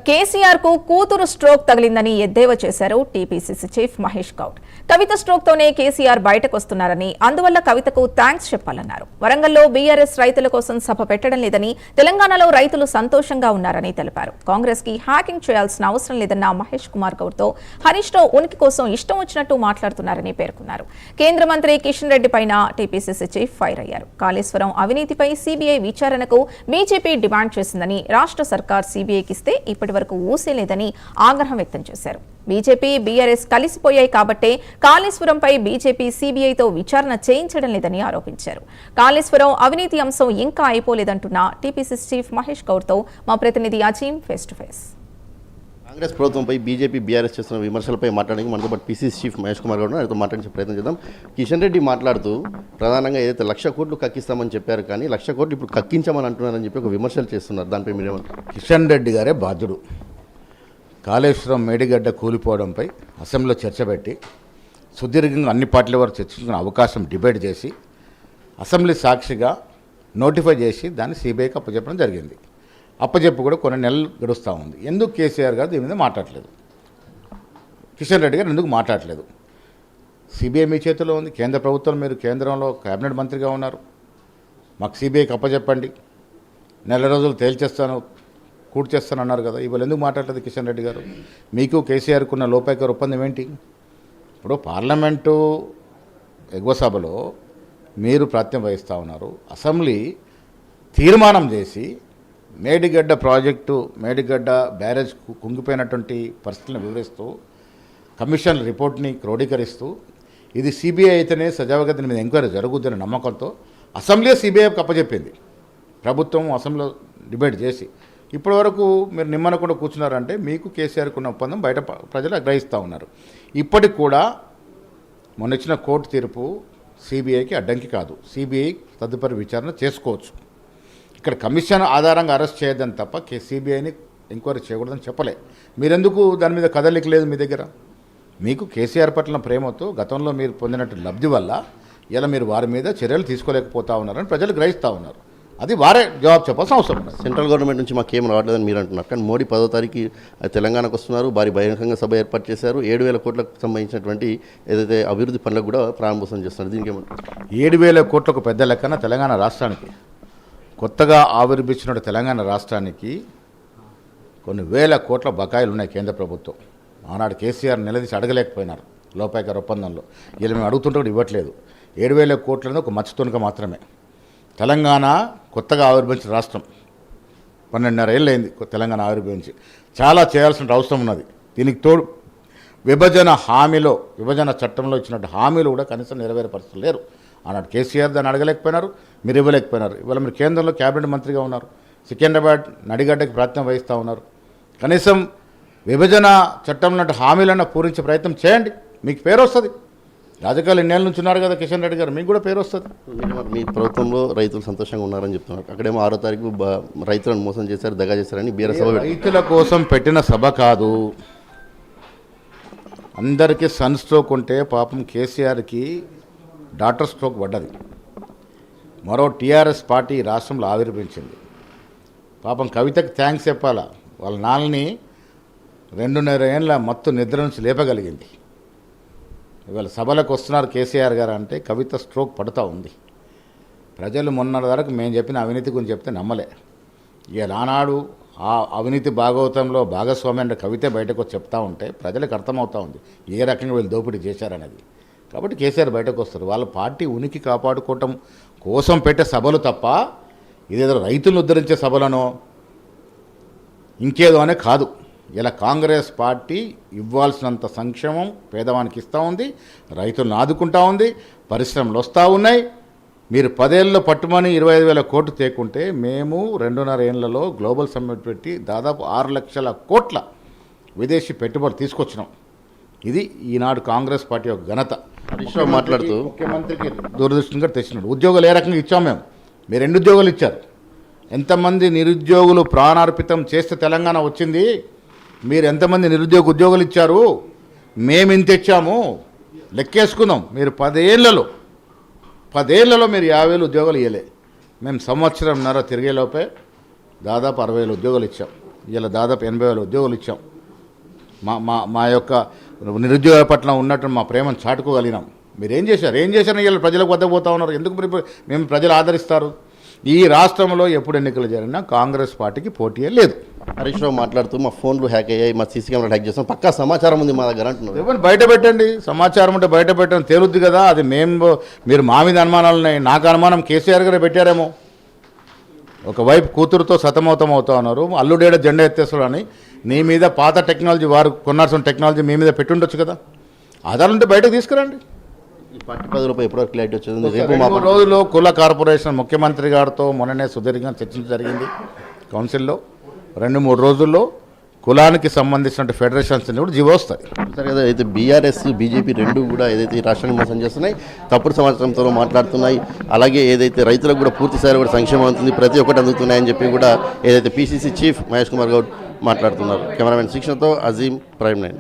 కేసీఆర్ కు కూతురు స్ట్రోక్ తగిలిందని ఎద్దేవా చేశారు టీపీసీసీ చీఫ్ మహేష్ గౌడ్. కవిత స్ట్రోక్ తోనే కేసీఆర్ బయటకు వస్తున్నారని, అందువల్ల కవితకు థాంక్స్ చెప్పాలన్నారు. వరంగల్లో బీఆర్ఎస్ రైతుల కోసం సభ పెట్టడం లేదని, తెలంగాణలో రైతులు సంతోషంగా ఉన్నారని తెలిపారు. కాంగ్రెస్ కి హ్యాకింగ్ చేయాల్సిన అవసరం లేదన్న మహేష్ కుమార్ గౌడ్ తో హరీష్ రావు ఉనికి కోసం ఇష్టం వచ్చినట్టు మాట్లాడుతున్నారని పేర్కొన్నారు. కేంద్ర మంత్రి కిషన్ రెడ్డి పైన టీపీసీసీ చీఫ్ ఫైర్ అయ్యారు. కాళేశ్వరం అవినీతిపై సీబీఐ విచారణకు బీజేపీ డిమాండ్ చేసిందని, రాష్ట్ర సర్కార్ సీబీఐకిస్తే ఇప్పటి వరకు ఊసేలేదని ఆగ్రహం వ్యక్తం చేశారు. బీజేపీ బీఆర్ఎస్ కలిసిపోయాయి కాబట్టే కాళేశ్వరంపై బీజేపీ సీబీఐతో విచారణ చేయించడం లేదని ఆరోపించారు. కాళేశ్వరం అవినీతి అంశం ఇంకా అయిపోలేదంటున్న టీపీసీసీ చీఫ్ మహేష్ గౌడ్ తో మా ప్రతినిధి Azeem face to face. Congress ప్రభుత్వంపై బీజేపీ బీఆర్ఎస్ చేస్తున్న విమర్శలపై మాట్లాడడానికి మనతో పాటు పీసీసీ చీఫ్ మహేష్ కుమార్ గౌడ్ ఆయనతో మాట్లాడే ప్రయత్నం చేద్దాం. కిషన్ రెడ్డి మాట్లాడుతూ ప్రధానంగా ఏదైతే 1,00,000 కోట్లు కక్కిస్తామని చెప్పారు, కానీ 1,00,000 కోట్లు ఇప్పుడు కక్కించామని అంటున్నారని చెప్పి ఒక విమర్శలు చేస్తున్నారు. దానిపై మీరేమంటారు? కిషన్ రెడ్డి గారే బాధ్యుడు. కాళేశ్వరం మేడిగడ్డ కూలిపోవడంపై అసెంబ్లీలో చర్చ పెట్టి సుదీర్ఘంగా అన్ని పార్టీల వారు చర్చించుకునే అవకాశం డిబేట్ చేసి అసెంబ్లీ సాక్షిగా నోటిఫై చేసి దాన్ని సీబీఐకి అప్పచెప్పడం జరిగింది. అప్పచెప్పు కూడా కొన్ని నెలలు గడుస్తూ ఉంది. ఎందుకు కేసీఆర్ గారు దీని మీద మాట్లాడలేదు? కిషన్ రెడ్డి గారు ఎందుకు మాట్లాడలేదు? సిబిఐ మీ చేతిలో ఉంది. కేంద్ర ప్రభుత్వం, మీరు కేంద్రంలో కేబినెట్ మంత్రిగా ఉన్నారు. మాకు సిబిఐకి అప్పచెప్పండి, నెల రోజులు తేల్చేస్తాను, కూర్చేస్తాను అన్నారు కదా. ఇవాళ ఎందుకు మాట్లాడలేదు కిషన్ రెడ్డి గారు? మీకు కేసీఆర్కు ఉన్న లోపాయకర ఒప్పందం ఏంటి? ఇప్పుడు పార్లమెంటు ఎగువ సభలో మీరు ప్రాతినిధ్యం వహిస్తూ ఉన్నారు. అసెంబ్లీ తీర్మానం చేసి మేడిగడ్డ ప్రాజెక్టు, మేడిగడ్డ బ్యారేజ్ కుంగిపోయినటువంటి పరిస్థితులను వివరిస్తూ కమిషన్ రిపోర్ట్ని క్రోడీకరిస్తూ ఇది సిబిఐ అయితేనే సజావుగా దీని మీద ఎంక్వైరీ జరుగుతుందనే నమ్మకంతో అసెంబ్లీ సిబిఐకి అప్పచెప్పింది. ప్రభుత్వం అసెంబ్లీలో డిబేట్ చేసి ఇప్పటి వరకు మీరు నిమ్మనకుండా కూర్చున్నారంటే మీకు కేసీఆర్కు ఉన్న ఒప్పందం బయట ప్రజలు గ్రహిస్తూ ఉన్నారు. ఇప్పటికి కూడా మొన్న ఇచ్చిన కోర్టు తీర్పు సిబిఐకి అడ్డంకి కాదు. సిబిఐ తదుపరి విచారణ చేసుకోవచ్చు. ఇక్కడ కమిషన్ ఆధారంగా అరెస్ట్ చేయొద్దని తప్ప సిబిఐని ఎంక్వైరీ చేయకూడదని చెప్పలే. మీరెందుకు దాని మీద కదలిక లేదు మీ దగ్గర? మీకు కేసీఆర్ పట్ల ప్రేమతో గతంలో మీరు పొందినట్టు లబ్ధి వల్ల ఇలా మీరు వారి మీద చర్యలు తీసుకోలేకపోతా ఉన్నారని ప్రజలు గ్రహిస్తూ ఉన్నారు. అది వారే జవాబు చెప్పాల్సిన అవసరం ఉంది. సెంట్రల్ గవర్నమెంట్ నుంచి మాకేం రావట్లేదని మీరు అంటున్నారు, కానీ మోడీ 10వ తారీఖు తెలంగాణకు వస్తున్నారు. భారీ బహిరంగ సభ ఏర్పాటు చేశారు. 7,000 కోట్లకు సంబంధించినటువంటి ఏదైతే అభివృద్ధి పనులకు కూడా ప్రారంభోత్సవం చేస్తున్నారు. దీనికి ఏమంటారు? 7,000 కోట్లకు పెద్ద లెక్కన తెలంగాణ రాష్ట్రానికి, కొత్తగా ఆవిర్భించిన తెలంగాణ రాష్ట్రానికి కొన్ని వేల కోట్ల బకాయిలు ఉన్నాయి కేంద్ర ప్రభుత్వం. ఆనాడు కేసీఆర్ నిలదీసి అడగలేకపోయినారు లోపాయకర ఒప్పందంలో. ఇలా మేము అడుగుతుంటే కూడా ఇవ్వట్లేదు. 7,000 కోట్లని ఒక మచ్చుతునక మాత్రమే. తెలంగాణ కొత్తగా ఆవిర్భించిన రాష్ట్రం, 12.5 ఏళ్ళు అయింది తెలంగాణ ఆవిర్భవించి. చాలా చేయాల్సిన అవసరం ఉన్నది. దీనికి తోడు విభజన హామీలో, విభజన చట్టంలో ఇచ్చినట్టు హామీలు కూడా కనీసం నెరవేరే పరిస్థితులు లేరు. ఆనాడు కేసీఆర్ దాన్ని అడగలేకపోయినారు, మీరు ఇవ్వలేకపోయినారు. ఇవాళ మీరు కేంద్రంలో క్యాబినెట్ మంత్రిగా ఉన్నారు, సికింద్రాబాద్ నడిగడ్డకి ప్రాతినిధ్యం వహిస్తూ ఉన్నారు. కనీసం విభజన చట్టంలో హామీలన్నా పూరించే ప్రయత్నం చేయండి, మీకు పేరు వస్తుంది. రాజకీయాలు ఎన్నేళ్ళ నుంచి ఉన్నారు కదా కిషన్ రెడ్డి గారు, మీకు కూడా పేరు వస్తుంది. మీ ప్రభుత్వంలో రైతులు సంతోషంగా ఉన్నారని చెప్తున్నారు. అక్కడేమో 6వ తారీఖు రైతులను మోసం చేశారు, దగా చేశారని బీఆర్ఎస్ సభ. రైతుల కోసం పెట్టిన సభ కాదు. అందరికీ సన్ స్ట్రోక్ ఉంటే పాపం కేసీఆర్కి డాక్టర్ స్ట్రోక్ పడ్డది. మరో టీఆర్ఎస్ పార్టీ రాష్ట్రంలో ఆవిర్భించింది. పాపం కవితకి థ్యాంక్స్ చెప్పాలా. వాళ్ళ నాన్నని 2.5 ఏళ్ళ మత్తు నిద్ర నుంచి లేపగలిగింది. ఇవాళ సభలకు వస్తున్నారు కేసీఆర్ గారు అంటే కవిత స్ట్రోక్ పడుతూ ఉంది. ప్రజలు మొన్న వరకు మేము చెప్పిన అవినీతి గురించి చెప్తే నమ్మలే. ఇక నానాడు ఆ అవినీతి భాగవతంలో భాగస్వామి అంటే కవితే బయటకు వచ్చి చెప్తా ఉంటే ప్రజలకు అర్థమవుతూ ఉంది ఏ రకంగా వీళ్ళు దోపిడీ చేశారనేది. కాబట్టి కేసీఆర్ బయటకు వస్తారు. వాళ్ళ పార్టీ ఉనికి కాపాడుకోవటం కోసం పెట్టే సభలు తప్ప ఇదేదో రైతులను ఉద్ధరించే సభలనో ఇంకేదో అనే కాదు. ఇలా కాంగ్రెస్ పార్టీ ఇవ్వాల్సినంత సంక్షేమం పేదవానికి ఇస్తూ ఉంది, రైతులను ఆదుకుంటూ ఉంది, పరిశ్రమలు వస్తూ ఉన్నాయి. మీరు 10 ఏళ్ళలో పట్టుమని 25,000 కోట్లు తేకుంటే మేము 2.5 ఏళ్లలో గ్లోబల్ సమ్మిట్ పెట్టి దాదాపు 6 లక్షల కోట్ల విదేశీ పెట్టుబడి తీసుకొచ్చినాం. ఇది ఈనాడు కాంగ్రెస్ పార్టీ యొక్క ఘనత. హరీష్ రావు మాట్లాడుతూ ముఖ్యమంత్రికి దూరదృష్టిగా తెచ్చినాడు. ఉద్యోగాలు ఏ రకంగా ఇచ్చాం మేము? మీరు 2 ఉద్యోగాలు ఇచ్చారు. ఎంతమంది నిరుద్యోగులు ప్రాణార్పితం చేస్తే తెలంగాణ వచ్చింది? మీరు ఎంతమంది నిరుద్యోగ ఉద్యోగాలు ఇచ్చారు? మేము ఇంత ఇచ్చాము, లెక్కేసుకుందాం. మీరు 10 ఏళ్లలో మీరు 50,000 ఉద్యోగాలు ఇవ్వలే. మేము 1.5 సంవత్సరం తిరిగేలోపే దాదాపు 60,000 ఉద్యోగాలు ఇచ్చాం. ఇలా దాదాపు 80,000 ఉద్యోగాలు ఇచ్చాం. మా యొక్క నిరుద్యోగ పట్ల ఉన్నట్టు మా ప్రేమను చాటుకోగలిగినాం. మీరు ఏం చేశారు ఇలా ప్రజలకు వద్ద పోతా ఉన్నారు? ఎందుకు మేము ప్రజలు ఆదరిస్తారు? ఈ రాష్ట్రంలో ఎప్పుడు ఎన్నికలు జరిగినా కాంగ్రెస్ పార్టీకి పోటీయే లేదు. హరీష్ రావు మాట్లాడుతూ మా ఫోన్లు హ్యాక్ అయ్యాయి, మా సీసీ కెమెరా హ్యాక్ చేస్తాం, పక్కా సమాచారం ఉంది మా దగ్గర అంటున్నారు. ఎవరిని బయట పెట్టండి, సమాచారం ఉంటే బయట పెట్టండి, తేలుద్ది కదా. అది మీరు మా మీద అనుమానాలు ఉన్నాయి. నాకు అనుమానం కేసీఆర్ గారు పెట్టారేమో. ఒకవైపు కూతురుతో సతమతం అవుతా ఉన్నారు, అల్లుడేడ జెండా ఎత్తేస్తాడు అని. నీ మీద పాత టెక్నాలజీ, వారు కొన్నాల్సిన టెక్నాలజీ మీ మీద పెట్టుండొచ్చు కదా. ఆధారాలు ఉంటే బయటకు తీసుకురండి. ఈ పార్టీ పదవిపై ఎప్పటివరకు క్లారిటీ వచ్చింది? రేపు మా 2 రోజుల్లో కుల కార్పొరేషన్ ముఖ్యమంత్రి గారితో మొన్ననే సుదీర్ఘంగా చర్చించడం జరిగింది కౌన్సిల్లో. 2-3 రోజుల్లో కులానికి సంబంధించిన ఫెడరేషన్స్ కూడా జీవో వస్తాయి. సరే, ఏదైతే బీఆర్ఎస్ బీజేపీ రెండు కూడా ఏదైతే ఈ రాష్ట్రాన్ని మోసం చేస్తున్నాయి, తప్పుడు సమాచారంతో మాట్లాడుతున్నాయి, అలాగే ఏదైతే రైతులకు కూడా పూర్తి స్థాయిలో కూడా సంక్షేమం అవుతుంది, ప్రతి ఒక్కటి అందుతున్నాయని చెప్పి కూడా ఏదైతే పీసీసీ చీఫ్ మహేష్ కుమార్ గౌడ్ మాట్లాడుతున్నారు. కెమెరామెన్ శిక్షణతో అజీం, ప్రైమ్ 9.